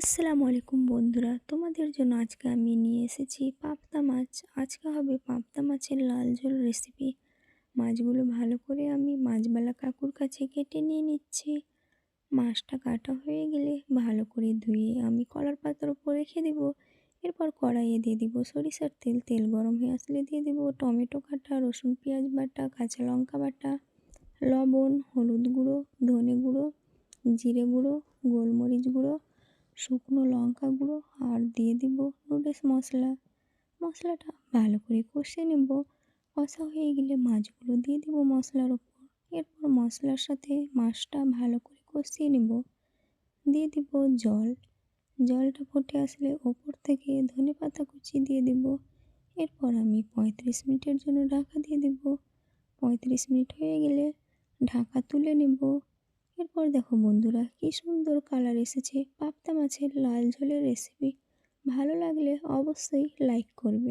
আসসালামু আলাইকুম বন্ধুরা, তোমাদের জন্য আজকে আমি নিয়ে এসেছি পাবদা মাছ। আজকে হবে পাবদা মাছের লাল ঝোল রেসিপি। মাছগুলো ভালো করে আমি মাছবালা কাকুর কাছে কেটে নিয়ে নিচ্ছি। মাছটা কাটা হয়ে গেলে ভালো করে ধুয়ে আমি কলার পাতার উপর রেখে দেবো। এরপর কড়াইয়ে দিয়ে দিব সরিষার তেল। তেল গরম হয়ে আসলে দিয়ে দেবো টমেটো কাটা, রসুন পেঁয়াজ বাটা, কাঁচা লঙ্কা বাটা, লবণ, হলুদ গুঁড়ো, ধনে গুঁড়ো, জিরে গুঁড়ো, গোলমরিচ গুঁড়ো, শুকনো লঙ্কা গুঁড়ো আর দিয়ে দিব নুডলস মশলা। মশলাটা ভালো করে কষে নেব। কষা হয়ে গেলে মাছগুলো দিয়ে দিব মশলার ওপর। এরপর মশলার সাথে মাছটা ভালো করে কষিয়ে নেব। দিয়ে দিব জল। জলটা ফুটে আসলে ওপর থেকে ধনেপাতা কুচি দিয়ে দিব। এরপর আমি 35 মিনিটের জন্য ঢাকা দিয়ে দেব। 35 মিনিট হয়ে গেলে ঢাকা তুলে নেব। এরপর দেখো বন্ধুরা, কি সুন্দর কালার এসেছে পাবদা মাছের লাল ঝোলের রেসিপি। ভালো লাগলে অবশ্যই লাইক করবে।